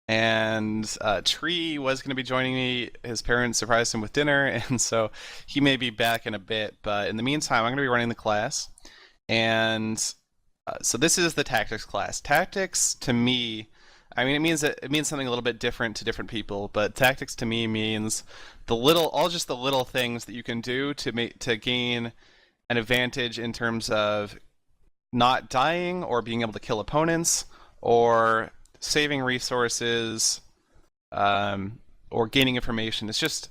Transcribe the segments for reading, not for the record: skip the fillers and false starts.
and Tree was going to be joining me. His parents surprised him with dinner, and so he may be back in a bit. But in the meantime, I'm going to be running the class, and so this is the tactics class. Tactics to me, I mean, it means something a little bit different to different people. But tactics to me means just the little things that you can do to gain an advantage in terms of not dying or being able to kill opponents or saving resources, or gaining information. It's just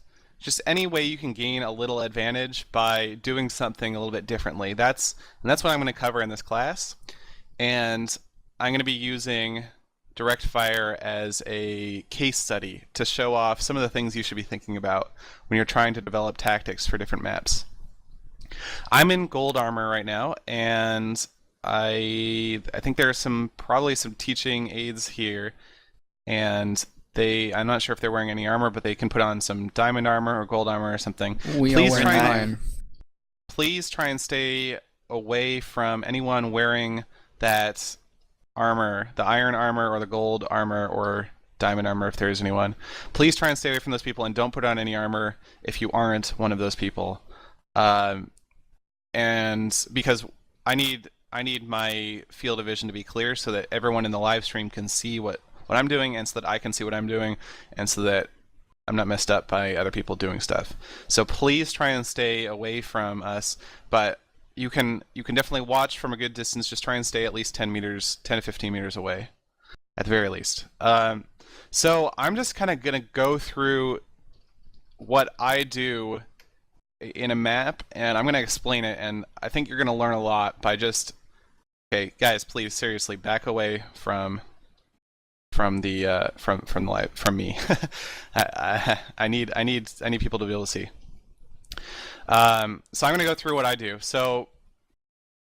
any way you can gain a little advantage by doing something a little bit differently. That's what I'm going to cover in this class. And I'm going to be using direct fire as a case study to show off some of the things you should be thinking about when you're trying to develop tactics for different maps. I'm in gold armor right now, and I think there are probably some teaching aids here, and I'm not sure if they're wearing any armor, but they can put on some diamond armor or gold armor or something. We are wearing iron. Please try and stay away from anyone wearing that armor, the iron armor or the gold armor or diamond armor if there is anyone. Please try and stay away from those people and don't put on any armor if you aren't one of those people. And because I need my field of vision to be clear so that everyone in the live stream can see what I'm doing, and so that I can see what I'm doing, and so that I'm not messed up by other people doing stuff. So please try and stay away from us, but you can definitely watch from a good distance. Just try and stay at least 10 to 15 meters away, at the very least. So I'm just kind of going to go through what I do in a map, and I'm going to explain it, and I think you're going to learn a lot by just... Okay, guys, please, seriously, back away from me. I need people to be able to see. So I'm going to go through what I do. So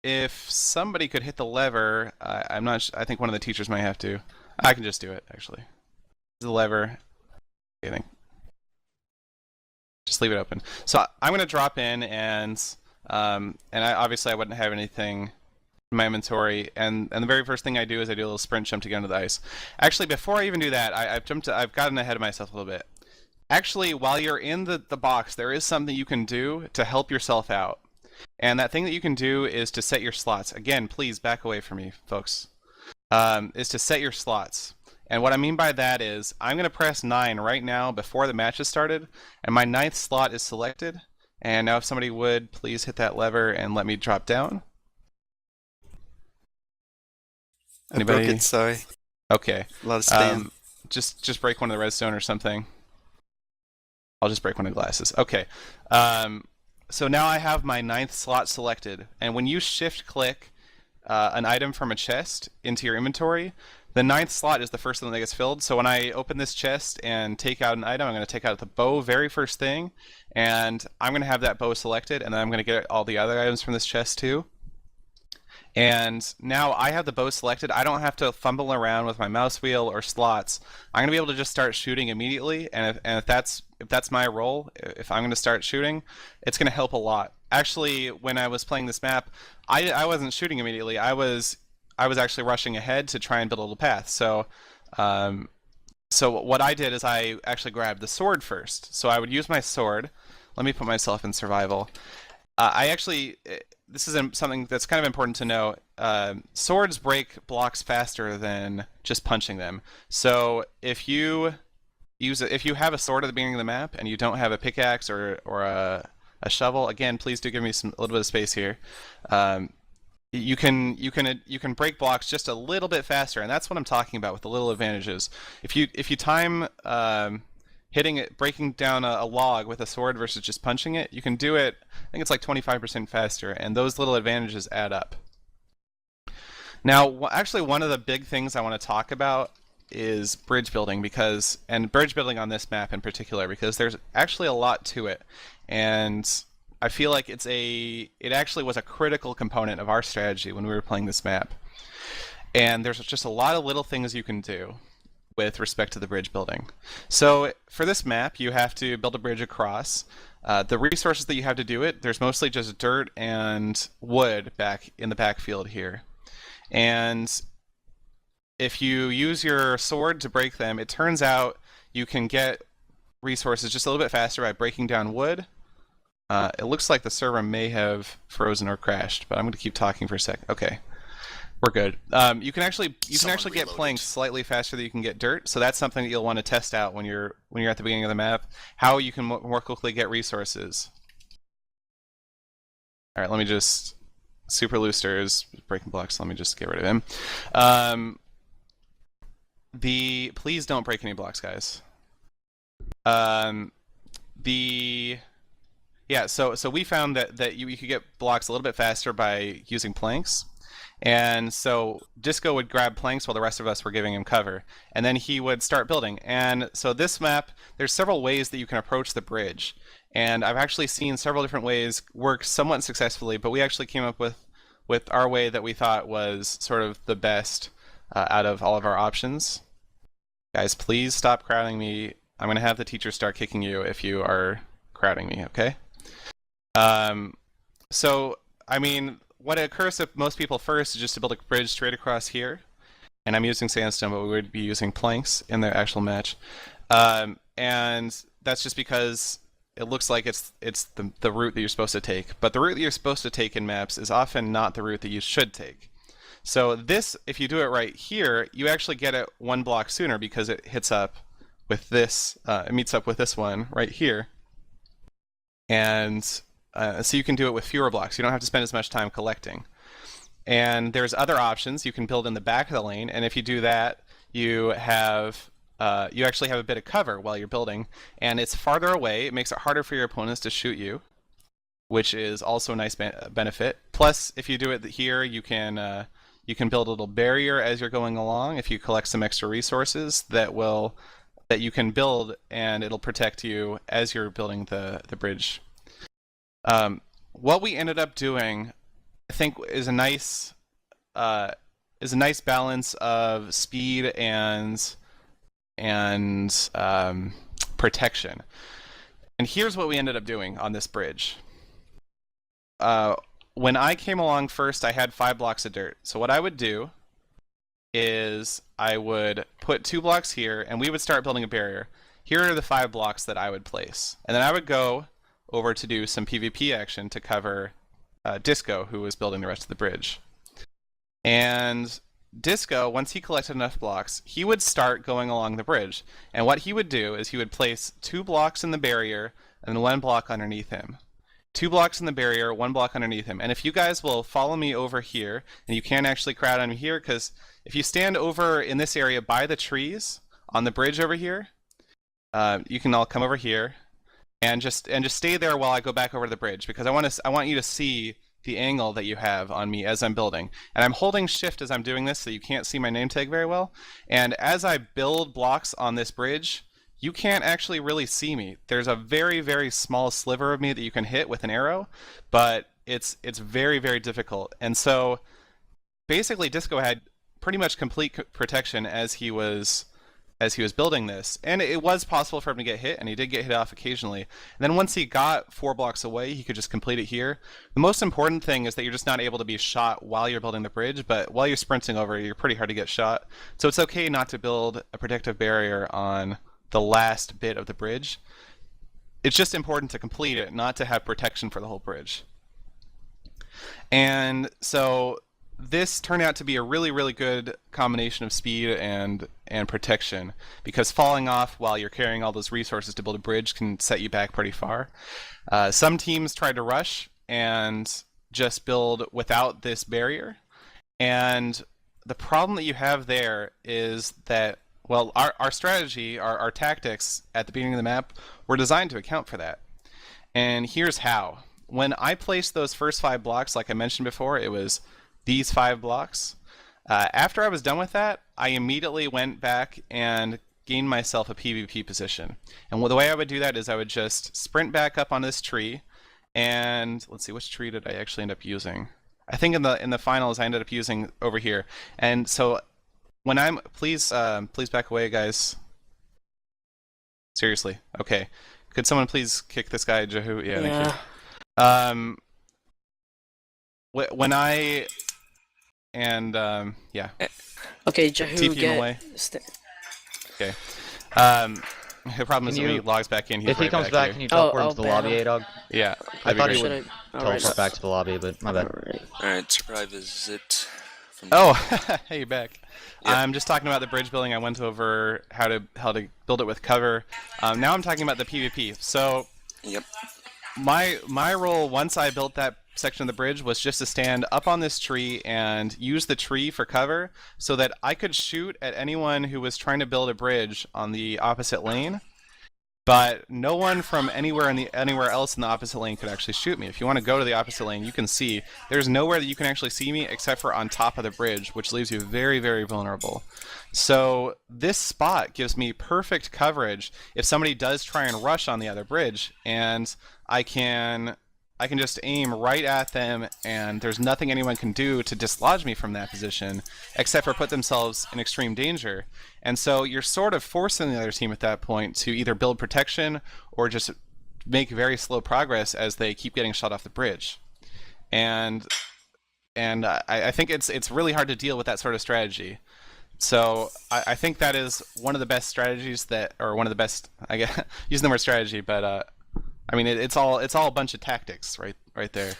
if somebody could hit the lever, I'm not. I think one of the teachers might have to. I can just do it, actually. The lever. Okay, just leave it open. So I'm going to drop in, and obviously I wouldn't have anything in my inventory, and the very first thing I do is I do a little sprint jump to get under the ice. Actually, before I even do that, I've gotten ahead of myself a little bit. Actually, while you're in the box, there is something you can do to help yourself out. And that thing that you can do is to set your slots. Again, please back away from me, folks. Is to set your slots. And what I mean by that is I'm going to press 9 right now before the match has started, and my 9th slot is selected. And now if somebody would please hit that lever and let me drop down. Anybody? I broke it, sorry. Okay. A lot of spam. Just break one of the redstone or something. I'll just break one of the glasses. Okay. So now I have my 9th slot selected, and when you shift click an item from a chest into your inventory, the 9th slot is the first one that gets filled. So when I open this chest and take out an item, I'm going to take out the bow very first thing, and I'm going to have that bow selected, and then I'm going to get all the other items from this chest too. And now I have the bow selected. I don't have to fumble around with my mouse wheel or slots. I'm going to be able to just start shooting immediately, and if that's my role, if I'm going to start shooting, it's going to help a lot. Actually, when I was playing this map, I wasn't shooting immediately. I was actually rushing ahead to try and build a little path. So what I did is I actually grabbed the sword first. So I would use my sword. Let me put myself in survival. This is something that's kind of important to know. Swords break blocks faster than just punching them. So if you have a sword at the beginning of the map and you don't have a pickaxe or a shovel, again, please do give me a little bit of space here. You can break blocks just a little bit faster, and that's what I'm talking about with the little advantages. If you time breaking down a log with a sword versus just punching it, you can do it, I think it's like 25% faster, and those little advantages add up. Now, actually, one of the big things I want to talk about is bridge building, and bridge building on this map in particular, because there's actually a lot to it, and I feel like it actually was a critical component of our strategy when we were playing this map. And there's just a lot of little things you can do with respect to the bridge building. So for this map, you have to build a bridge across. The resources that you have to do it, there's mostly just dirt and wood back in the backfield here. And if you use your sword to break them, it turns out you can get resources just a little bit faster by breaking down wood. It looks like the server may have frozen or crashed, but I'm going to keep talking for a sec. Okay, we're good. You can actually get planks slightly faster than you can get dirt, so that's something that you'll want to test out when you're at the beginning of the map. How you can more quickly get resources. All right, let me just Super Looster is breaking blocks. So let me just get rid of him. Please don't break any blocks, guys. Um, the Yeah, so we found that you could get blocks a little bit faster by using planks. And so Disco would grab planks while the rest of us were giving him cover. And then he would start building. And so this map, there's several ways that you can approach the bridge. And I've actually seen several different ways work somewhat successfully, but we actually came up with our way that we thought was sort of the best out of all of our options. Guys, please stop crowding me. I'm going to have the teacher start kicking you if you are crowding me, okay? So, I mean, what occurs to most people first is just to build a bridge straight across here. And I'm using sandstone, but we would be using planks in the actual match. And that's just because it looks like it's the route that you're supposed to take. But the route that you're supposed to take in maps is often not the route that you should take. So this, if you do it right here, you actually get it one block sooner because it hits up with this, it meets up with this one right here. And so you can do it with fewer blocks. You don't have to spend as much time collecting. And there's other options. You can build in the back of the lane, and if you do that, you actually have a bit of cover while you're building, and it's farther away. It makes it harder for your opponents to shoot you, which is also a nice benefit. Plus, if you do it here, you can build a little barrier as you're going along. If you collect some extra resources that you can build, and it'll protect you as you're building the bridge. What we ended up doing, I think, is a nice balance of speed and protection. And here's what we ended up doing on this bridge. When I came along first, I had 5 blocks of dirt. So what I would do is I would put 2 blocks here, and we would start building a barrier. Here are the 5 blocks that I would place. And then I would go over to do some PvP action to cover Disco, who was building the rest of the bridge. And Disco, once he collected enough blocks, he would start going along the bridge. And what he would do is he would place 2 blocks in the barrier and 1 block underneath him. 2 blocks in the barrier, 1 block underneath him. And if you guys will follow me over here, and you can actually crowd on me here, because if you stand over in this area by the trees on the bridge over here, you can all come over here and just stay there while I go back over the bridge, because I want you to see the angle that you have on me as I'm building. And I'm holding shift as I'm doing this so you can't see my name tag very well. And as I build blocks on this bridge, you can't actually really see me. There's a very, very small sliver of me that you can hit with an arrow, but it's very, very difficult. And so basically Disco had pretty much complete protection as he was building this, and it was possible for him to get hit, and he did get hit off occasionally. And then once he got 4 blocks away, he could just complete it here. The most important thing is that you're just not able to be shot while you're building the bridge, but while you're sprinting over, you're pretty hard to get shot. So it's okay not to build a protective barrier on the last bit of the bridge. It's just important to complete it, not to have protection for the whole bridge. And so this turned out to be a really, really good combination of speed and protection, because falling off while you're carrying all those resources to build a bridge can set you back pretty far. Some teams tried to rush and just build without this barrier, and the problem that you have there is that, well, our strategy, our tactics at the beginning of the map were designed to account for that. And here's how. When I placed those first 5 blocks, like I mentioned before, it was these 5 blocks. After I was done with that, I immediately went back and gained myself a PvP position. And the way I would do that is I would just sprint back up on this tree, and let's see, which tree did I actually end up using? I think in the finals I ended up using over here. And so when I'm please back away, guys. Seriously, okay. Could someone please kick this guy, Jehu? Yeah, thank you. When I and yeah. Okay, Jahu, TP him get. away. Okay. Um, the problem Can is that when he you, logs back in, he's if he right comes back back, here. can you Oh, teleport him I'll to the ban lobby, him. A-Dog? Yeah, I that'd be thought he great. would Should I? teleport Alright. back to the lobby, but my bad. Alright. Alright, surprise visit from Oh, Jack. hey, you're back. Yep. I'm just talking about the bridge building. I went over how to build it with cover. Now I'm talking about the PvP. So Yep. my role once I built that section of the bridge was just to stand up on this tree and use the tree for cover so that I could shoot at anyone who was trying to build a bridge on the opposite lane. But no one from anywhere else in the opposite lane could actually shoot me. If you want to go to the opposite lane, you can see there's nowhere that you can actually see me except for on top of the bridge, which leaves you very, very vulnerable. So this spot gives me perfect coverage if somebody does try and rush on the other bridge, and I can I can just aim right at them, and there's nothing anyone can do to dislodge me from that position, except for put themselves in extreme danger. And so you're sort of forcing the other team at that point to either build protection or just make very slow progress as they keep getting shot off the bridge. And I think it's really hard to deal with that sort of strategy. So I think that is one of the best strategies that, or one of the best, I guess, using the word strategy, but I mean it's all a bunch of tactics right there.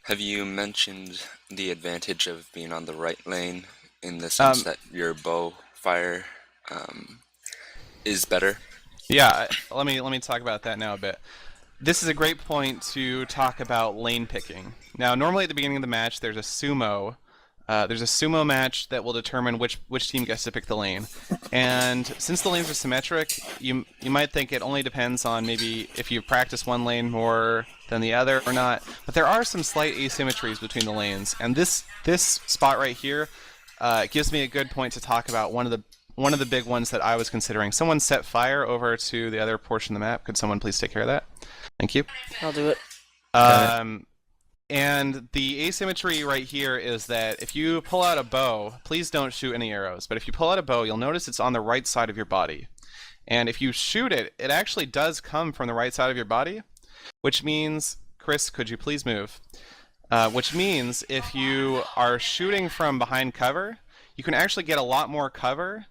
Have you mentioned the advantage of being on the right lane in the sense Um, that your bow fire um, is better? yeah, let me talk about that now a bit. This is a great point to talk about lane picking. Now, normally at the beginning of the match, there's a sumo. There's a sumo match that will determine which team gets to pick the lane. And since the lanes are symmetric, you might think it only depends on maybe if you practice one lane more than the other or not. But there are some slight asymmetries between the lanes, and this spot right here gives me a good point to talk about one of the big ones that I was considering. Someone set fire over to the other portion of the map. Could someone please take care of that? Thank you. I'll do it. Got it. And the asymmetry right here is that if you pull out a bow, please don't shoot any arrows, but if you pull out a bow, you'll notice it's on the right side of your body. And if you shoot it, it actually does come from the right side of your body, which means, Chris, could you please move? Which means if you are shooting from behind cover, you can actually get a lot more cover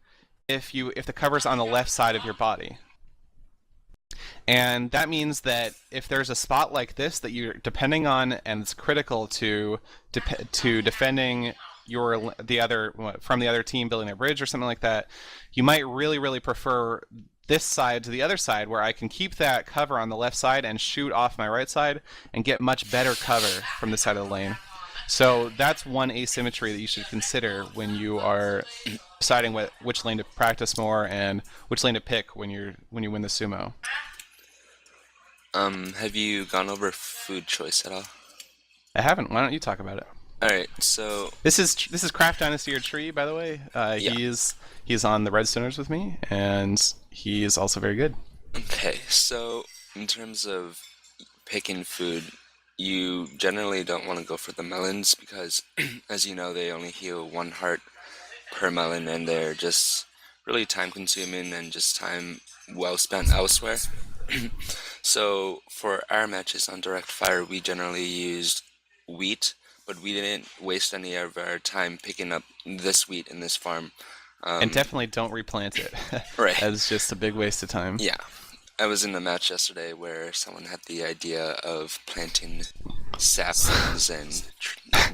if the cover's on the left side of your body. And that means that if there's a spot like this that you're depending on and it's critical to defending the other from the other team building a bridge or something like that, you might really prefer this side to the other side where I can keep that cover on the left side and shoot off my right side and get much better cover from this side of the lane. So that's one asymmetry that you should consider when you are deciding which lane to practice more and which lane to pick when you win the sumo. Have you gone over food choice at all? I haven't. Why don't you talk about it? Alright, so This is Craft Dynasty or Tree, by the way. yeah. He's on the Redstoners with me, and he is also very good. Okay, so in terms of picking food, you generally don't want to go for the melons because, as you know, they only heal one heart per melon, and they're just really time consuming and just time well spent elsewhere. So for our matches on direct fire, we generally used wheat, but we didn't waste any of our time picking up this wheat in this farm. And definitely don't replant it. Right. That's just a big waste of time. Yeah. I was in a match yesterday where someone had the idea of planting saplings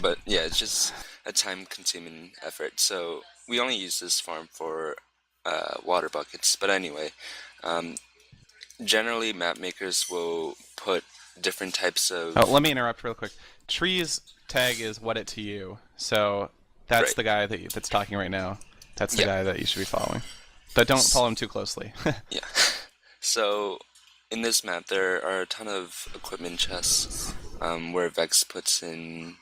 but yeah, it's just a time-consuming effort. So we only use this farm for water buckets. But anyway, um, generally map makers will put different types of Oh, let me interrupt real quick. Tree's tag is what it to you. So that's right. the guy that's talking right now. That's the Yeah. guy that you should be following. But don't follow him too closely. Yeah. So in this map, there are a ton of equipment chests where Vex puts in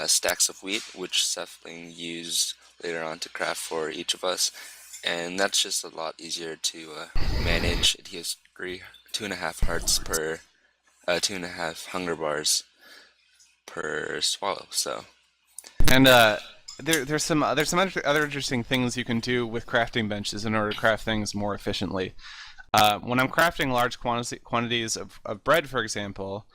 stacks of wheat, which Sethbling used later on to craft for each of us, and that's just a lot easier to manage. It heals 2.5 hearts per 2.5 hunger bars per swallow. So And there's some other interesting things you can do with crafting benches in order to craft things more efficiently. When I'm crafting large quantities of bread, for example,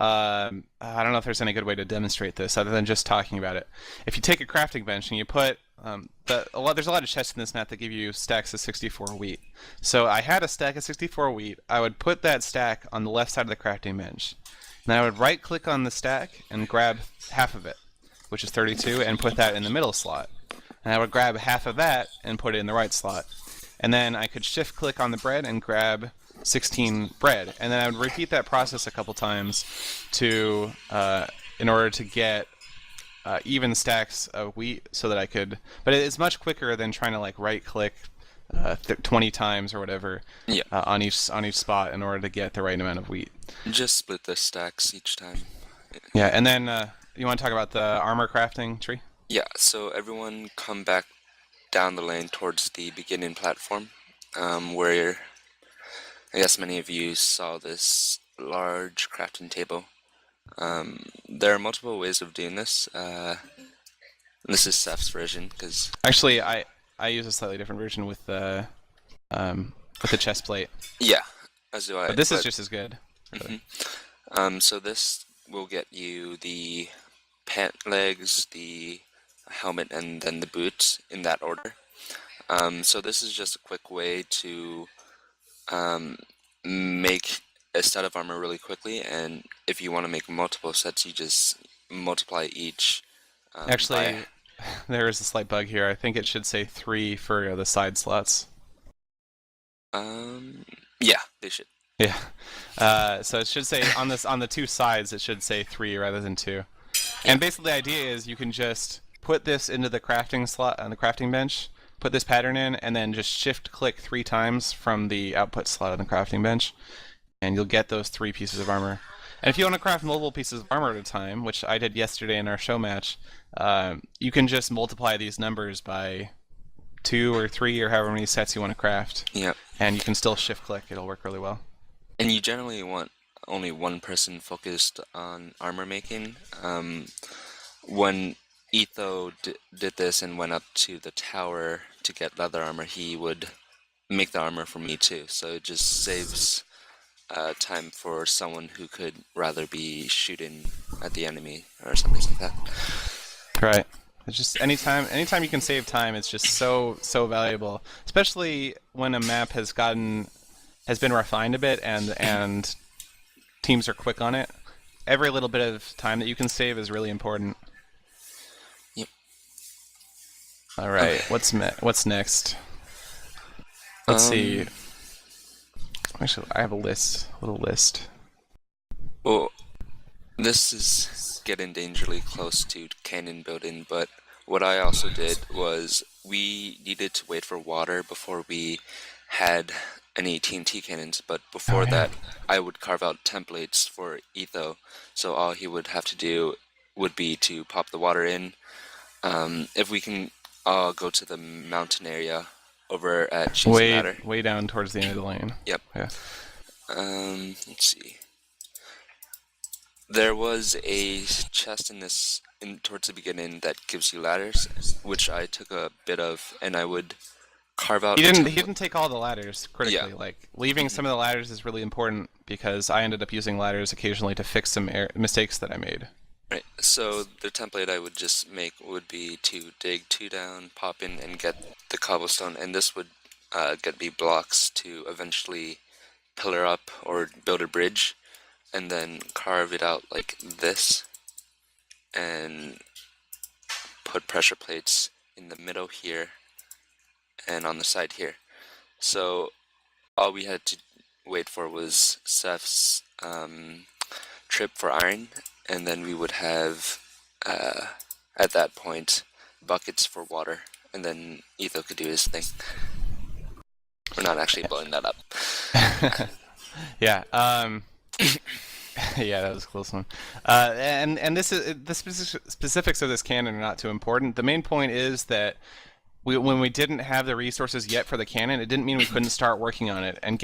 I don't know if there's any good way to demonstrate this other than just talking about it. If you take a crafting bench and you put There's a lot of chests in this map that give you stacks of 64 wheat. So I had a stack of 64 wheat. I would put that stack on the left side of the crafting bench. Then I would right click on the stack and grab half of it, which is 32, and put that in the middle slot. And I would grab half of that and put it in the right slot. And then I could shift click on the bread and grab 16 bread. And then I would repeat that process a couple times to in order to get even stacks of wheat so that I could, but it's much quicker than trying to like right click 20 times or whatever Yeah. on each spot in order to get the right amount of wheat. Just split the stacks each time. Yeah, and then you want to talk about the armor crafting tree? Yeah, so everyone come back down the lane towards the beginning platform, where I guess many of you saw this large crafting table. There are multiple ways of doing this. This is Seth's version, because Actually, I use a slightly different version with the chest plate, yeah, as do I. but this is just as good. So this will get you the pant legs, the helmet, and then the boots in that order. So this is just a quick way to make a set of armor really quickly, and if you want to make multiple sets, you just multiply each. Actually, there is a slight bug here. I think it should say 3 for the side slots. Yeah, they should. Yeah. So it should say on the two sides it should say 3 rather than 2. And basically the idea is you can just put this into the crafting slot on the crafting bench, put this pattern in, and then just shift click 3 times from the output slot on the crafting bench, and you'll get those 3 pieces of armor. And if you want to craft multiple pieces of armor at a time, which I did yesterday in our show match, you can just multiply these numbers by 2 or 3 or however many sets you want to craft. Yep. And you can still shift click. It'll work really well. And you generally want only one person focused on armor making. When Etho did this and went up to the tower to get leather armor, he would make the armor for me too. So it just saves time for someone who could rather be shooting at the enemy or something like that. Right. It's just anytime you can save time, it's just so valuable. Especially when a map has been refined a bit and teams are quick on it. Every little bit of time that you can save is really important. Yep. All right. Okay. What's next? Let's see. Actually, I have a little list. Well, this is getting dangerously close to cannon building, but what I also did was we needed to wait for water before we had any TNT cannons, but before that, I would carve out templates for Etho, so all he would have to do would be to pop the water in. If we can go to the mountain area over at Cheese Matter. Way down towards the end of the lane. Yep. Yeah. Let's see. There was a chest towards the beginning that gives you ladders, which I took a bit of, and I would carve out. He didn't take all the ladders critically. Yeah. Like leaving some of the ladders is really important because I ended up using ladders occasionally to fix some mistakes that I made. Right. So the template I would just make would be to dig 2 down, pop in, and get the cobblestone, and this would get me blocks to eventually pillar up or build a bridge, and then carve it out like this, and put pressure plates in the middle here and on the side here. So all we had to wait for was Seth's trip for iron, and then we would have at that point buckets for water, and then Etho could do his thing. We're not actually blowing that up. Yeah. Yeah, that was a close one. And this is the specifics of this cannon are not too important. The main point is that when we didn't have the resources yet for the cannon, it didn't mean we couldn't start working on it. And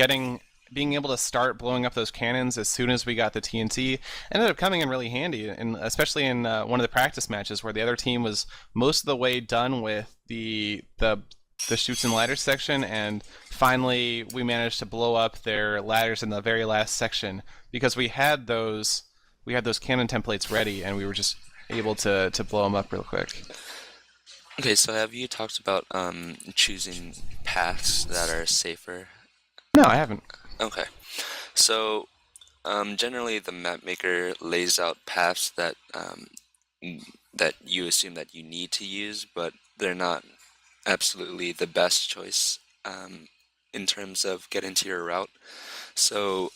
being able to start blowing up those cannons as soon as we got the TNT ended up coming in really handy, and especially in one of the practice matches where the other team was most of the way done with the chutes and ladders section, and finally we managed to blow up their ladders in the very last section because we had those cannon templates ready, and we were just able to blow them up real quick. Okay, so have you talked about choosing paths that are safer? No, I haven't. Okay, so generally the map maker lays out paths that that you assume that you need to use, but they're not absolutely the best choice in terms of getting to your route. So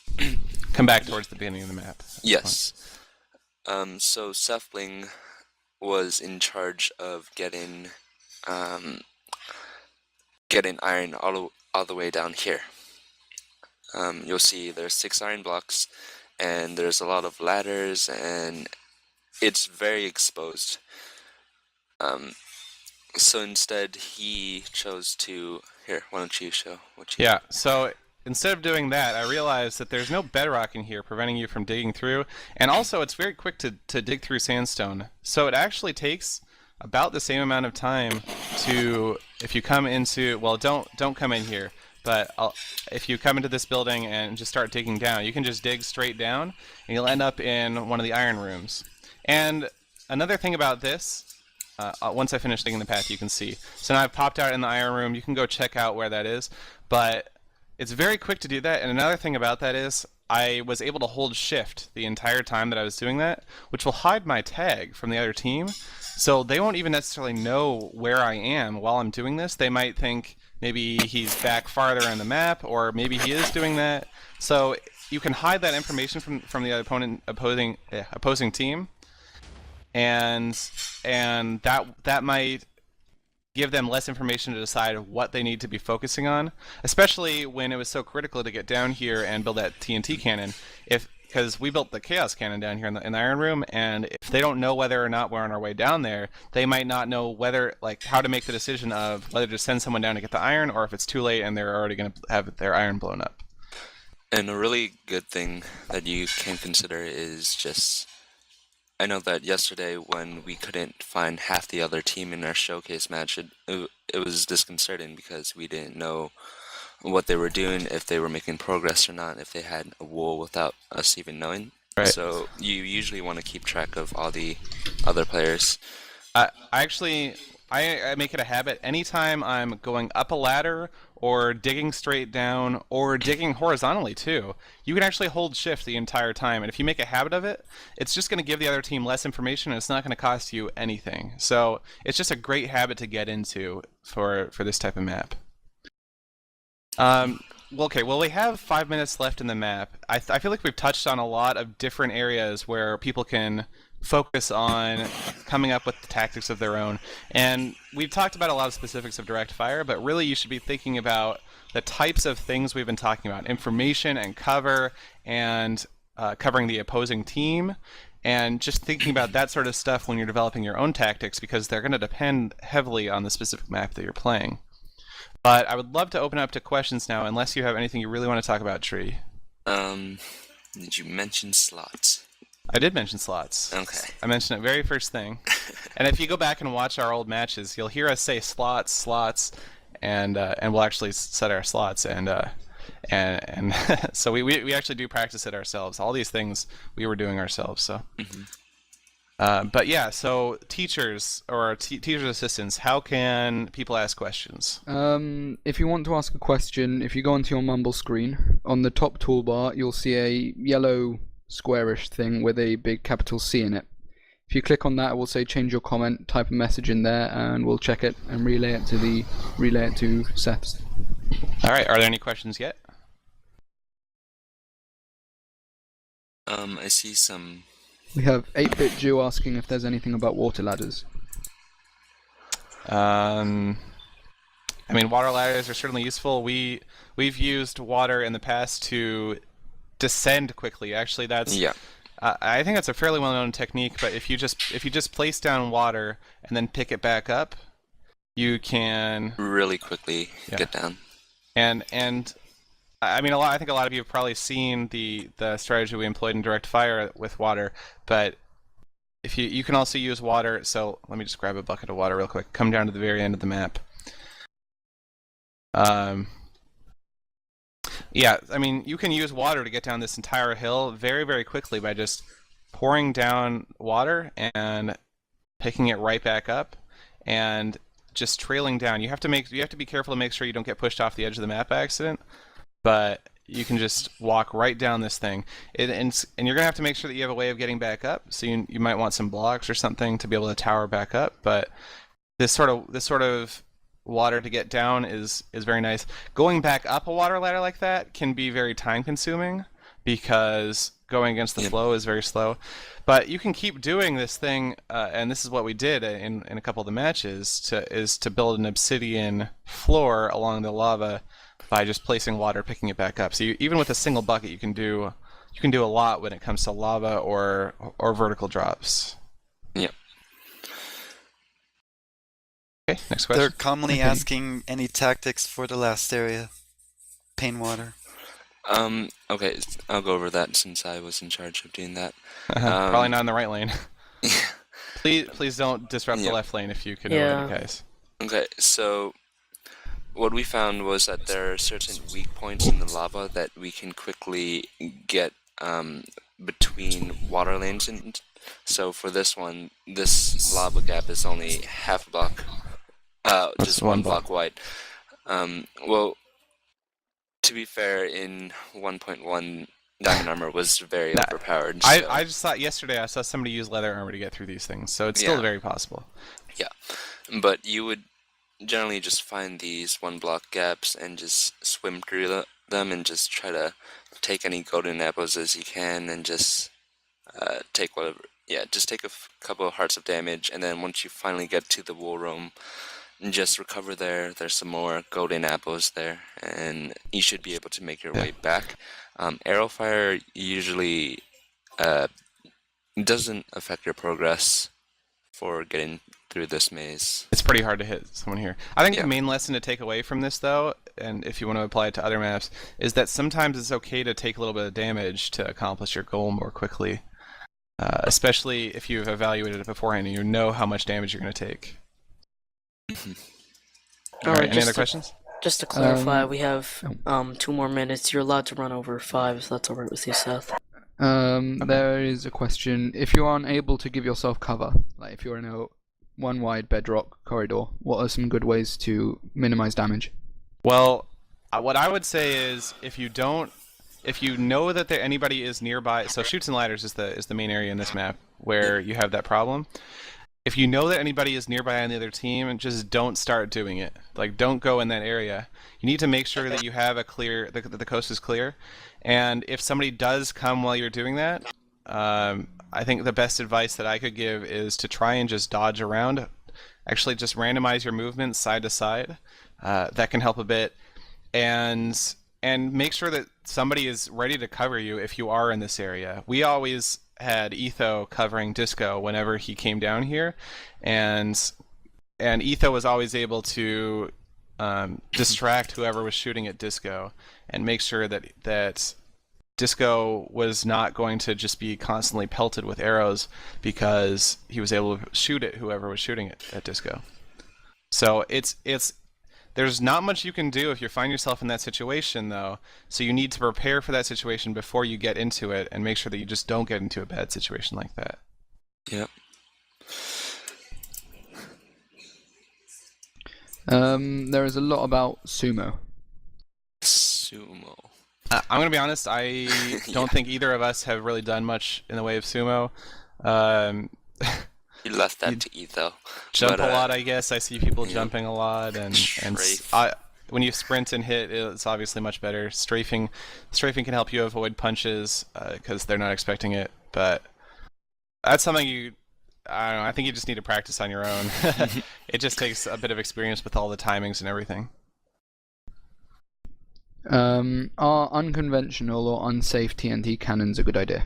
Come back towards the beginning of the map. That's fine. yes, so Sethbling was in charge of um, getting iron all the way down here. You'll see there's 6 iron blocks, and there's a lot of ladders, and it's very exposed. Um, so instead, he chose to. Here, why don't you show what you. Yeah, so instead of doing that, I realized that there's no bedrock in here preventing you from digging through, and also it's very quick to dig through sandstone. So it actually takes about the same amount of time to, if you come into, well, don't come in here, but if you come into this building and just start digging down, you can just dig straight down, and you'll end up in one of the iron rooms. And another thing about this, once I finish digging the path, you can see. So now I've popped out in the iron room. You can go check out where that is. But it's very quick to do that. And another thing about that is I was able to hold shift the entire time that I was doing that, which will hide my tag from the other team. So they won't even necessarily know where I am while I'm doing this. They might think maybe he's back farther on the map, or maybe he is doing that. So you can hide that information from the opposing team, and that might give them less information to decide what they need to be focusing on, especially when it was so critical to get down here and build that TNT cannon. If Because we built the Chaos Cannon down here in the Iron Room, and if they don't know whether or not we're on our way down there, they might not know whether, like, how to make the decision of whether to send someone down to get the iron, or if it's too late and they're already going to have their iron blown up. And a really good thing that you can consider is just. I know that yesterday when we couldn't find half the other team in our showcase match, it was disconcerting because we didn't know what they were doing, if they were making progress or not, if they had a wool without us even knowing. Right. So you usually want to keep track of all the other players. I make it a habit anytime I'm going up a ladder or digging straight down or digging horizontally too. You can actually hold shift the entire time, and if you make a habit of it, it's just going to give the other team less information, and it's not going to cost you anything. So it's just a great habit to get into for this type of map. Well, we have 5 minutes left in the map. I feel like we've touched on a lot of different areas where people can focus on coming up with the tactics of their own. And we've talked about a lot of specifics of direct fire, but really you should be thinking about the types of things we've been talking about: information and cover, and covering the opposing team, and just thinking about that sort of stuff when you're developing your own tactics, because they're going to depend heavily on the specific map that you're playing. But I would love to open up to questions now, unless you have anything you really want to talk about, Tree. Did you mention slots? I did mention slots. Okay. I mentioned it very first thing. And if you go back and watch our old matches, you'll hear us say slots, and we'll actually set our slots, and so we actually do practice it ourselves. All these things we were doing ourselves. So. But yeah, so teachers or teachers assistants, how can people ask questions? If you want to ask a question, if you go onto your Mumble screen, on the top toolbar, you'll see a yellow squarish thing with a big capital C in it. If you click on that, it will say change your comment, type a message in there, and we'll check it and relay it to Seth's. All right, are there any questions yet? I see some. We have 8-Bit Jew asking if there's anything about water ladders. I mean, water ladders are certainly useful. We've used water in the past to descend quickly. Actually, that's Yeah. I think that's a fairly well-known technique. But if you just place down water and then pick it back up, you can Really quickly get down. And I mean, I think a lot of you have probably seen the strategy we employed in direct fire with water, but if you can also use water. So let me just grab a bucket of water real quick. Come down to the very end of the map. Yeah, I mean, you can use water to get down this entire hill very, very quickly by just pouring down water and picking it right back up. And just trailing down. You have to be careful to make sure you don't get pushed off the edge of the map by accident. But you can just walk right down this thing, and you're gonna have to make sure that you have a way of getting back up. So you might want some blocks or something to be able to tower back up. But this sort of water to get down is very nice. Going back up a water ladder like that can be very time consuming because going against the flow is very slow. But you can keep doing this thing, and this is what we did in a couple of the matches, to build an obsidian floor along the lava by just placing water, picking it back up. So even with a single bucket, you can do a lot when it comes to lava or vertical drops. Yep. Okay, next question. They're commonly asking any tactics for the last area. Pain water. Okay, I'll go over that since I was in charge of doing that. Probably not in the right lane. Please don't disrupt the left lane if you can avoid it, guys. Okay, so what we found was that there are certain weak points in the lava that we can quickly get between water lanes. And so for this one, this lava gap is only half a block, just one block wide. Well, to be fair, in 1.1, diamond armor was very overpowered. So. I just thought yesterday I saw somebody use leather armor to get through these things, so it's still very possible. Yeah, but you would generally just find these one block gaps and just swim through them and just try to take any golden apples as you can and just take whatever. Yeah, just take a couple of hearts of damage, and then once you finally get to the wool room, just recover there. There's some more golden apples there, and you should be able to make your way back. Arrow fire usually doesn't affect your progress for getting through this maze. It's pretty hard to hit someone here. I think the main lesson to take away from this, though, and if you want to apply it to other maps, is that sometimes it's okay to take a little bit of damage to accomplish your goal more quickly. Especially if you've evaluated it beforehand and you know how much damage you're going to take. Alright, any other questions? Just to clarify, we have 2 more minutes. You're allowed to run over 5, if that's alright with you, Seth. There is a question. If you are unable to give yourself cover, like if you're in a one wide bedrock corridor, what are some good ways to minimize damage? Well, what I would say is if you know that anybody is nearby, so chutes and ladders is the main area in this map where you have that problem. If you know that anybody is nearby on the other team, just don't start doing it. Like, don't go in that area. You need to make sure that you have the coast is clear. And if somebody does come while you're doing that, I think the best advice that I could give is to try and just dodge around. Actually, just randomize your movements side to side. That can help a bit. And make sure that somebody is ready to cover you if you are in this area. We always had Etho covering Disco whenever he came down here, and Etho was always able to distract whoever was shooting at Disco and make sure that Disco was not going to just be constantly pelted with arrows because he was able to shoot at whoever was shooting at Disco. So there's not much you can do if you find yourself in that situation, though, so you need to prepare for that situation before you get into it and make sure that you just don't get into a bad situation like that. Yep. There is a lot about sumo. Sumo. I'm going to be honest, I don't think either of us have really done much in the way of sumo. You left that to Etho. Jump a lot, I guess. I see people jumping a lot, and when you sprint and hit, it's obviously much better. Strafing can help you avoid punches because they're not expecting it. But that's something I don't know. I think you just need to practice on your own. It just takes a bit of experience with all the timings and everything. Are unconventional or unsafe TNT cannons a good idea?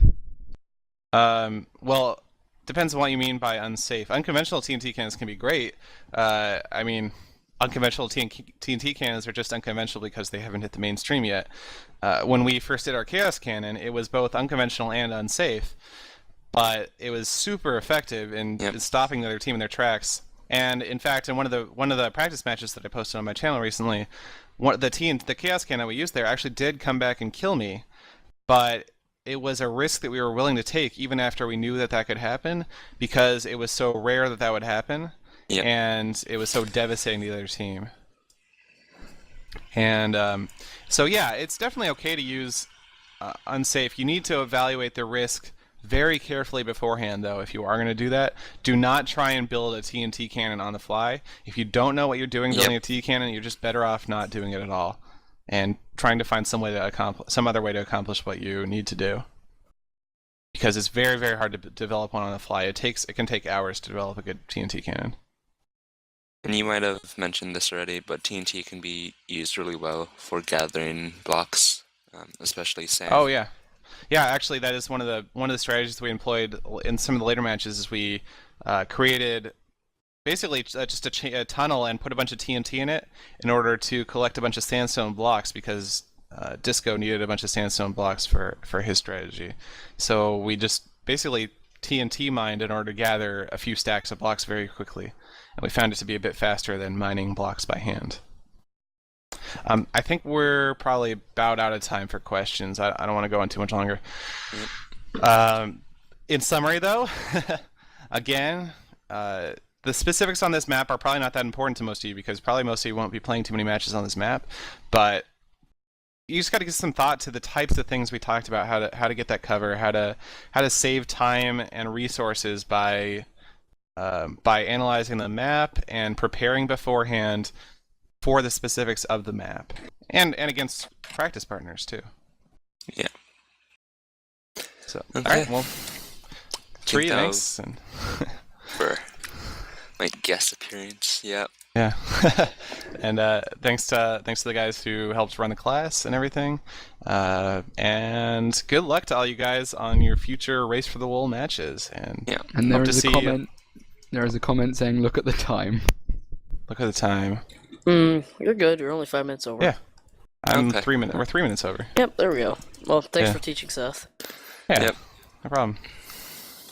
Well, depends on what you mean by unsafe. Unconventional TNT cannons can be great. I mean, unconventional TNT cannons are just unconventional because they haven't hit the mainstream yet. When we first did our Chaos Cannon, it was both unconventional and unsafe, but it was super effective in stopping the other team in their tracks. And in fact, in one of the practice matches that I posted on my channel recently, the Chaos Cannon we used there actually did come back and kill me, but it was a risk that we were willing to take even after we knew that could happen, because it was so rare that would happen. Yep. and it was so devastating to the other team. And so yeah, it's definitely okay to use unsafe. You need to evaluate the risk very carefully beforehand, though. If you are going to do that, do not try and build a TNT cannon on the fly. If you don't know what you're doing building a TNT cannon, you're just better off not doing it at all, and trying to find some other way to accomplish what you need to do. Because it's very, very hard to develop one on the fly. It can take hours to develop a good TNT cannon. And you might have mentioned this already, but TNT can be used really well for gathering blocks, especially sand. Oh yeah, yeah. Actually, that is one of the strategies we employed in some of the later matches. Is we created basically just a tunnel and put a bunch of TNT in it in order to collect a bunch of sandstone blocks, because Disco needed a bunch of sandstone blocks for his strategy. So we just basically TNT mined in order to gather a few stacks of blocks very quickly, and we found it to be a bit faster than mining blocks by hand. I think we're probably about out of time for questions. I don't want to go on too much longer. In summary, though, again, the specifics on this map are probably not that important to most of you, because probably most of you won't be playing too many matches on this map. But you just got to give some thought to the types of things we talked about, how to get that cover, how to save time and resources by analyzing the map and preparing beforehand for the specifics of the map, and against practice partners too. Yeah. So Okay. all right, well, Tree, that thanks. And for my guest appearance. Yeah. yeah, and thanks to the guys who helped run the class and everything. And good luck to all you guys on your future Race for the Wool matches. And Yeah. And there hope is to a see comment. There is a comment saying, "Look at the time." Look at the time. You're good. You're only 5 minutes over. Yeah. I'm Okay. 3 minutes. We're 3 minutes over. Yep, there we go. Well, thanks Yeah. for teaching, Seth. Yeah. Yep. No problem.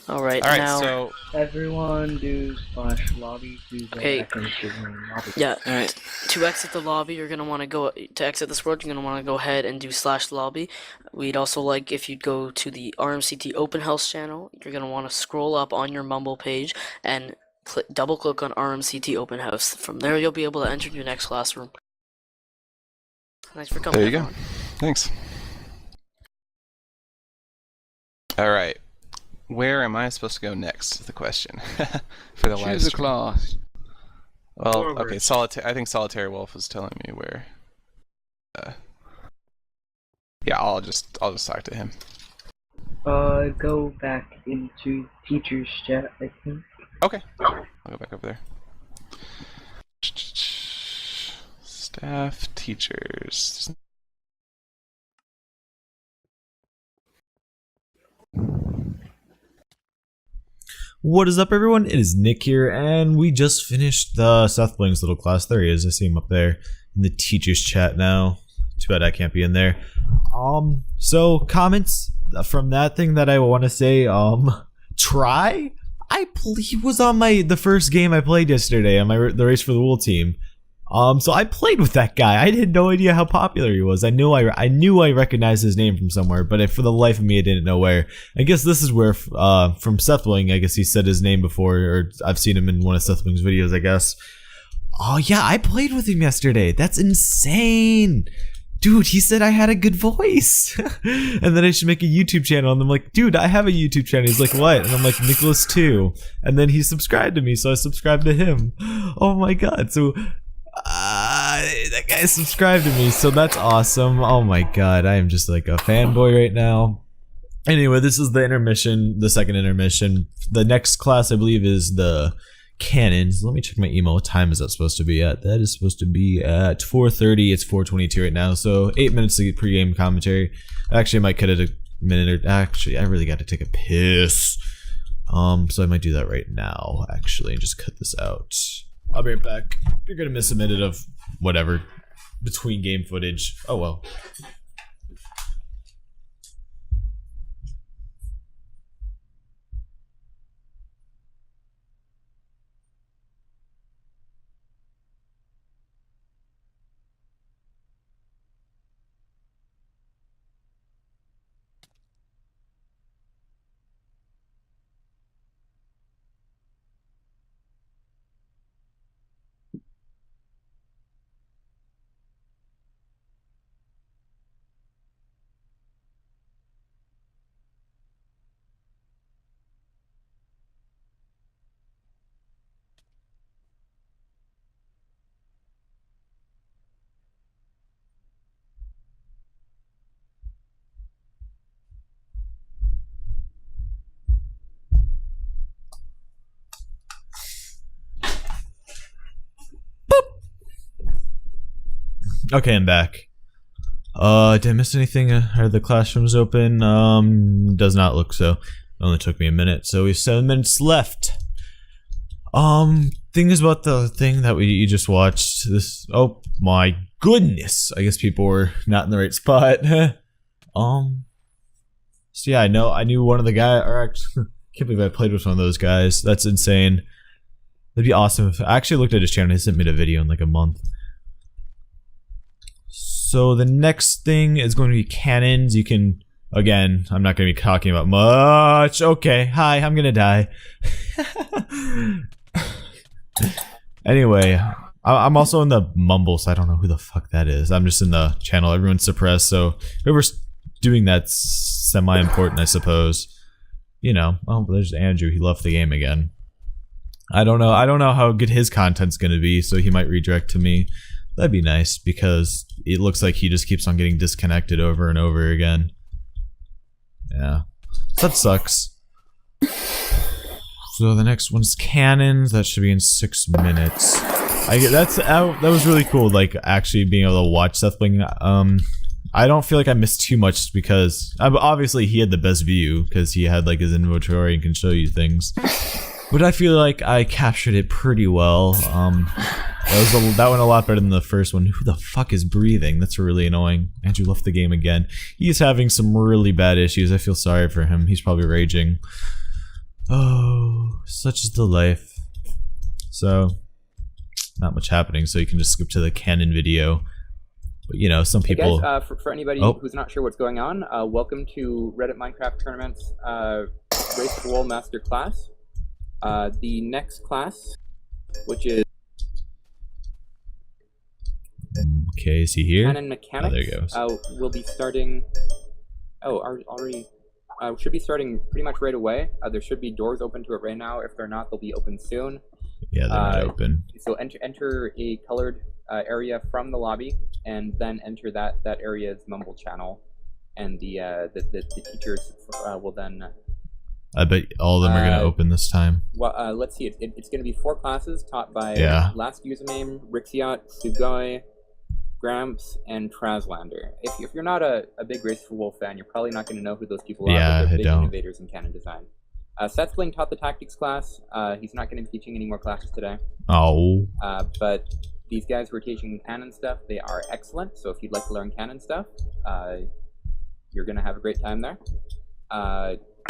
Alright, All right. now... So Everyone do /lobby to the Okay. lobby. Yeah, Alright. to exit the lobby, you're going to want to go... To exit this world, you're going to want to go ahead and do /lobby. We'd also like if you'd go to the RMCT Open House channel. You're going to want to scroll up on your Mumble page and double-click on RMCT Open House. From there, you'll be able to enter your next classroom. Thanks for coming, there you go. everyone. Thanks. All right. Where am I supposed to go next? Is the question for the live Choose a stream. class. Well, Forward. okay. Solitaire. I think Solitary Wolf was telling me where. Yeah, I'll just talk to him. Go back into teacher's chat, I think. Okay. I'll go back over there. Staff, teachers. What is up, everyone? It is Nick here, and we just finished the Sethbling's little class. There he is. I see him up there in the teacher's chat now. Too bad I can't be in there. So comments from that thing that I want to say. Try. He was on the first game I played yesterday on the Race for the Wool team. So I played with that guy. I had no idea how popular he was. I knew I recognized his name from somewhere, but for the life of me, I didn't know where. I guess this is where, from Sethbling, I guess he said his name before, or I've seen him in one of Sethbling's videos, I guess. Oh yeah, I played with him yesterday. That's insane. Dude, he said I had a good voice. And then I should make a YouTube channel. And I'm like, dude, I have a YouTube channel. He's like, what? And I'm like, Nicholas too. And then he subscribed to me, so I subscribed to him. Oh my god. So that guy subscribed to me, so that's awesome. Oh my god, I am just like a fanboy right now. Anyway, this is the intermission, the second intermission. The next class, I believe, is the cannons. Let me check my email. What time is that supposed to be at? That is supposed to be at 4:30. It's 4:22 right now, so 8 minutes to pre-game commentary. Actually, I might cut it a minute or... Actually, I really got to take a piss. So I might do that right now, actually, and just cut this out. I'll be right back. You're gonna miss a minute of whatever between game footage. Oh well. Okay, I'm back. Did I miss anything? Are the classrooms open? Does not look so. It only took me a minute, so we have 7 minutes left. Thing is about the thing that you just watched. This. Oh my goodness! I guess people were not in the right spot. So yeah, I knew one of the guys. Or actually, can't believe I played with one of those guys. That's insane. That'd be awesome if I actually looked at his channel. He hasn't made a video in like a month. So the next thing is going to be cannons. You can, again, I'm not going to be talking about much. Okay, hi, I'm going to die. Anyway, I'm also in the mumble, so I don't know who the fuck that is. I'm just in the channel. Everyone's suppressed, so whoever's doing that's semi-important, I suppose. You know, oh, there's Andrew. He left the game again. I don't know how good his content's going to be, so he might redirect to me. That'd be nice, because it looks like he just keeps on getting disconnected over and over again. Yeah. That sucks. So the next one's cannons. That should be in 6 minutes. That was really cool, like, actually being able to watch Sethbling. I don't feel like I missed too much, because obviously he had the best view, because he had, like, his inventory and can show you things. But I feel like I captured it pretty well. That went a lot better than the first one. Who the fuck is breathing? That's really annoying. Andrew left the game again. He's having some really bad issues. I feel sorry for him. He's probably raging. Oh, such is the life. So, not much happening, so you can just skip to the canon video. But, you know, some people... Hey guys, for anybody who's not sure what's going on, welcome to Reddit Minecraft Tournament's Race to Wall Master Class. The next class, which is Okay, is he here? Cannon Mechanics, Oh, there he goes. will be starting... Oh, already... should be starting pretty much right away. There should be doors open to it right now. If they're not, they'll be open soon. Yeah, they're not open. So enter a colored area from the lobby, and then enter that area's mumble channel, and the teachers will then... I bet all of them are going to open this time. Well, let's see. It's going to be 4 classes taught by last username, Rixiot, Sugoi, Gramps, and Traslander. If you're not a big Race for Wolf fan, you're probably not going to know who those people are. Yeah, but they're I big don't. innovators in canon design. Sethbling taught the tactics class. He's not going to be teaching any more classes today. Oh. But these guys who are teaching canon stuff, they are excellent. So if you'd like to learn canon stuff, you're going to have a great time there.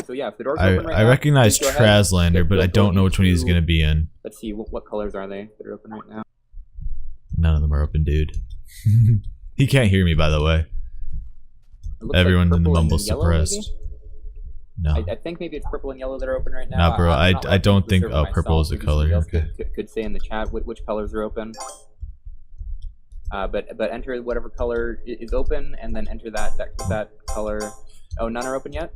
So yeah, if the doors open right now, I recognize please go ahead. Traslander, but I don't know which one he's going to be in. Let's see, what colors are they that are open right now? None of them are open, dude. He can't hear me, by the way. It looks Everyone's like in the purple and mumble yellow, suppressed. maybe? No. I think maybe it's purple and yellow that are open right now. Nah, bro, I'm not I don't to think... reserve Oh, purple is myself. a Maybe color. somebody else Okay. could say in the chat which colors are open. But enter whatever color is open, and then enter that color. Oh, none are open yet?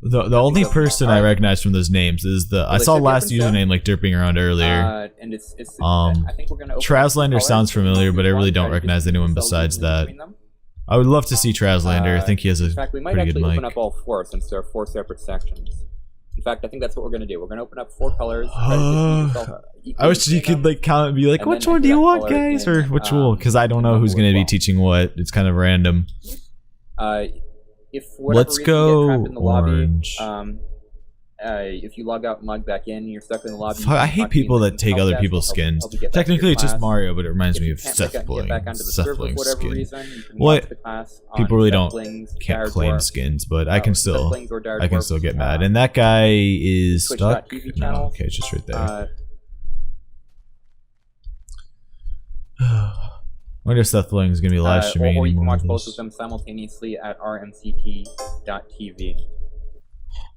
The only person I recognize from those names is the... I saw last username, like, derping around earlier. And I think we're gonna open Traslander sounds familiar, but I really don't recognize anyone besides that. I would love to see Traslander. I think he has a In fact, we might pretty good actually mic. open up all 4 since there are 4 separate sections. In fact, I think that's what we're gonna do. We're gonna open up 4 colors. Try to distribute yourself I wish you could like count and be like, and which then one do enter you that want, color guys, or in, which one? Because I don't know who's going to be teaching what. It's kind of random. If for whatever Let's reason go you get trapped in the orange. lobby, if you log out and log back in, you're stuck in the lobby. Fuck, I hate people that take other people's Help skins. you get back to Technically, your it's just class. Mario, but it reminds If me you of can't Sethbling. get back onto the server for Sethbling's whatever skin. reason, you can What? watch the class People on really don't Sethbling's can't Dire claim Dwarf, skins, but I can still Sethbling's or Dire I can Dwarf's, still get mad. And that guy is stuck. Twitch.tv No, channel. okay, it's just right there. I wonder if Sethbling is going to be live streaming or you can anymore watch of both this. of them simultaneously at rmct.tv.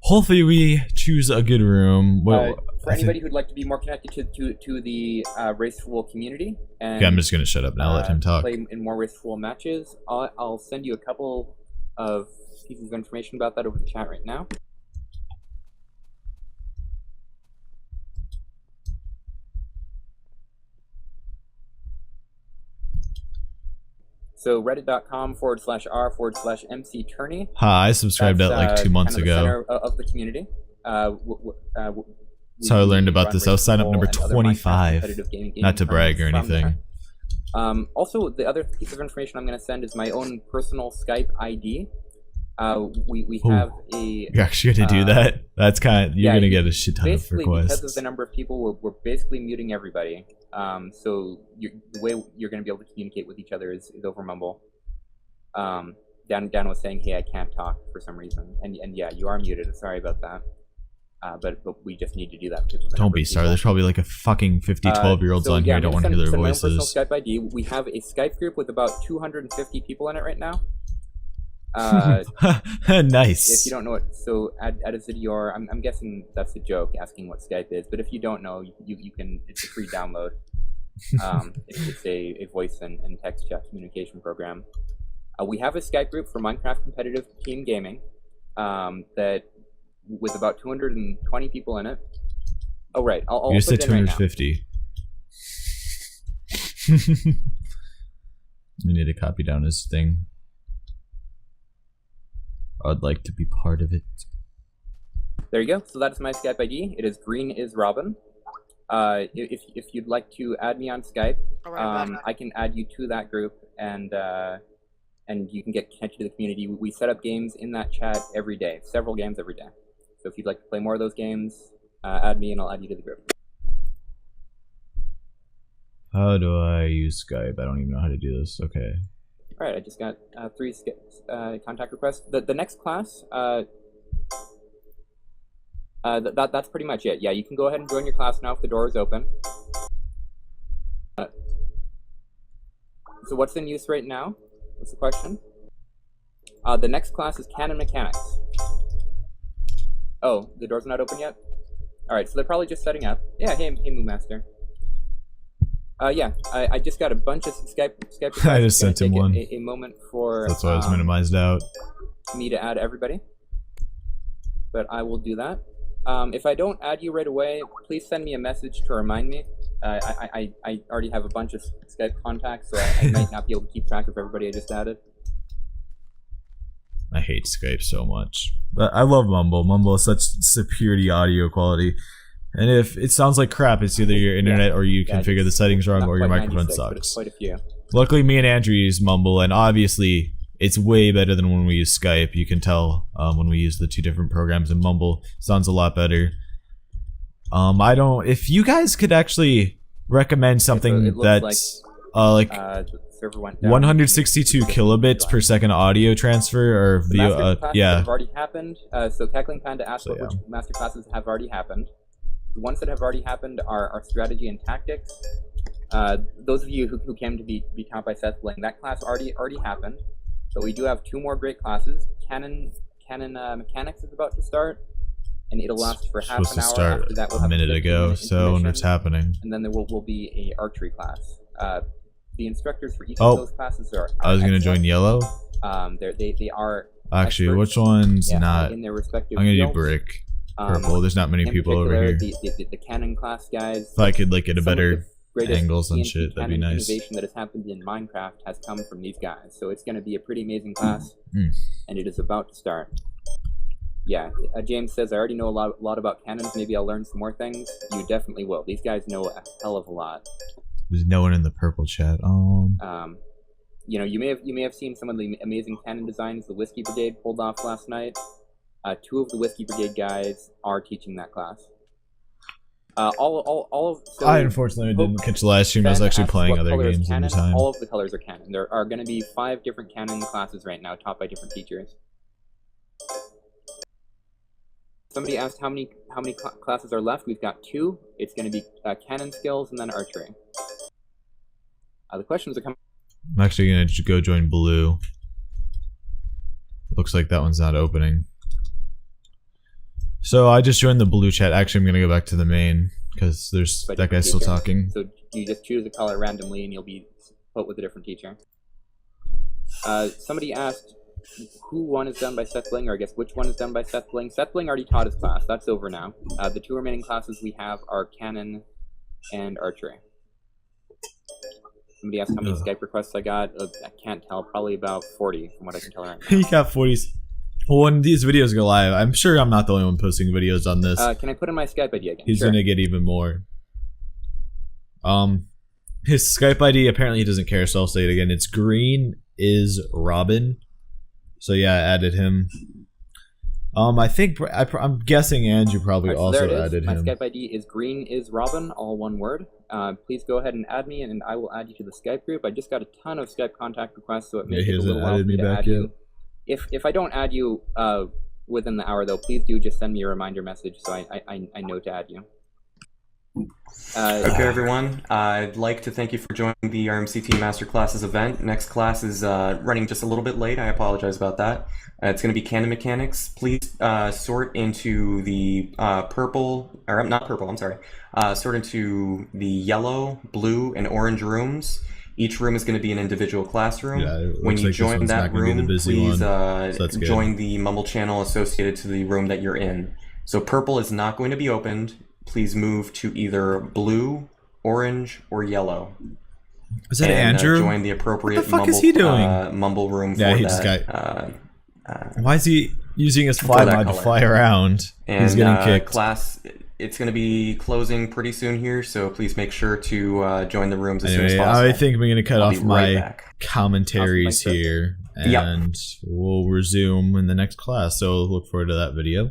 Hopefully we choose a good room. Well, For anybody who'd like to be more connected to the Race for Wool community, and okay, I'm just going to shut up now. Let him talk. play in more Race for Wool matches, I'll send you a couple of pieces of information about that over the chat right now. So reddit.com/r/MC Tourney. Hi, I subscribed that like 2 months kind of the ago. center of the community. So I learned about run this. I was Race signed for up Wool number and other Minecraft 25. competitive gaming Not to brag or tournaments from anything. Also, the other piece of information I'm going to send is my own personal Skype ID. We Ooh. have a. You're actually gonna do that? That's kind of, you're gonna get a shit ton of basically, because of requests. the number of people, we're basically muting everybody. So the way you're going to be able to communicate with each other is over Mumble. Dan was saying, "Hey, I can't talk for some reason," and yeah, you are muted. Sorry about that. But we just need to do that. Because of the Don't number be of sorry. people. There's probably like a fucking 50, 12-year-olds So, on yeah, here. I I'm don't want gonna to hear their send my own personal voices. Skype ID. We have a Skype group with about 250 people in it right now. Nice. If you don't know it, so add a Zidior. I'm guessing that's a joke, asking what Skype is. But if you don't know, you can. It's a free download. It's a voice and text chat communication program. We have a Skype group for Minecraft competitive team gaming. That with about 220 people in it. Oh right, I'll You put said it in right now. 250. We need to copy down his thing. I'd like to be part of it. There you go. So that's my Skype ID. It is Green is Robin. If you'd like to add me on Skype, I can add you to that group, and you can get connected to the community. We set up games in that chat every day, several games every day. So if you'd like to play more of those games, add me and I'll add you to the group. How do I use Skype? I don't even know how to do this. Okay. All right, I just got 3 contact requests. The next class, that's pretty much it. Yeah, you can go ahead and join your class now if the door is open. So what's in use right now? What's the question? The next class is Canon Mechanics. Oh, the door's not open yet? All right, so they're probably just setting up. Yeah, hey Moo Master. Yeah, I just got a bunch of Skype requests. I just sent him one. A moment for That's why it's minimized out. me to add everybody. But I will do that. If I don't add you right away, please send me a message to remind me. I already have a bunch of Skype contacts, so I might not be able to keep track of everybody I just added. I hate Skype so much. But I love Mumble. Mumble has such superior audio quality. And if it sounds like crap, it's either your internet or you configure the settings wrong or your microphone sucks. Quite a few. Luckily, me and Andrew use Mumble, and obviously, it's way better than when we use Skype. You can tell when we use the two different programs, and Mumble sounds a lot better. If you guys could actually recommend something that's the server went down. 162 kilobits per second audio transfer or via have already happened. So Cackling Panda asked which master classes have already happened. The ones that have already happened are strategy and tactics. Those of you who came to be taught by Sethbling, that class already happened. But we do have 2 more great classes. Canon Mechanics is about to start, and it'll last for half an hour. After that, we'll have a minute ago, so when it's happening. And then there will be a archery class. The instructors for each of those classes are I was gonna join yellow. They are actually which one's not in their respective I'm gonna fields. do brick. Purple. There's not many people over here. The Canon class guys. If I could like get a better angles and TNT shit, that'd be canon nice. Innovation that has happened in Minecraft has come from these guys, so it's going to be a pretty amazing class, and it is about to start. Yeah, James says I already know a lot about cannons. Maybe I'll learn some more things. You definitely will. These guys know a hell of a lot. There's no one in the purple chat. You know, you may have seen some of the amazing cannon designs the Whiskey Brigade pulled off last night. 2 of the Whiskey Brigade guys are teaching that class. I unfortunately didn't catch the live stream. I was actually playing other games at the time. All of the colors are canon. There are going to be 5 different canon classes right now, taught by different teachers. Somebody asked how many classes are left. We've got 2. It's going to be canon skills and then archery. The questions are coming. I'm actually gonna go join blue. Looks like that one's not opening. So I just joined the blue chat. Actually, I'm gonna go back to the main because there's that guy's still talking. So you just choose a color randomly, and you'll be put with a different teacher. Somebody asked who one is done by Sethbling, or I guess which one is done by Sethbling. Sethbling already taught his class. That's over now. The 2 remaining classes we have are canon and archery. Somebody asked how many Skype requests I got. I can't tell. Probably about 40 from what I can tell right now. He got 40s. Well, when these videos go live, I'm sure I'm not the only one posting videos on this. Can I put in my Skype ID again? He's gonna get even more. His Skype ID, apparently he doesn't care, so I'll say it again. It's green is Robin. So yeah, I added him. I think I'm guessing Andrew probably Alright, so also there it is. added My him. Skype ID is green is Robin, all one word. Please go ahead and add me, and I will add you to the Skype group. I just got a ton of Skype contact requests, so it may Yeah, he take a little hasn't while for added me me to back add yet. you. If I don't add you within the hour, though, please do just send me a reminder message so I know to add you. Okay, everyone. I'd like to thank you for joining the RMCT Masterclasses event. Next class is running just a little bit late. I apologize about that. It's going to be Canon Mechanics. Please sort into the purple, or not purple, I'm sorry. Sort into the yellow, blue, and orange rooms. Each room is going to be an individual classroom. Yeah, when you like join that room, please so join the Mumble channel associated to the room that you're in. So purple is not going to be opened. Please move to either blue, orange, or yellow. Is that and, Andrew? Join the appropriate What the fuck Mumble, is he doing? Mumble room for Yeah, he that. just got. Why is he using his for fly that mod to color. fly around? And He's getting kicked. class, it's going to be closing pretty soon here, so please make sure to join the rooms as soon as Anyway, possible. I think I'm gonna cut I'll off be right my back. commentaries Awesome, thanks, here, and we'll resume in the next class. So look forward to that video.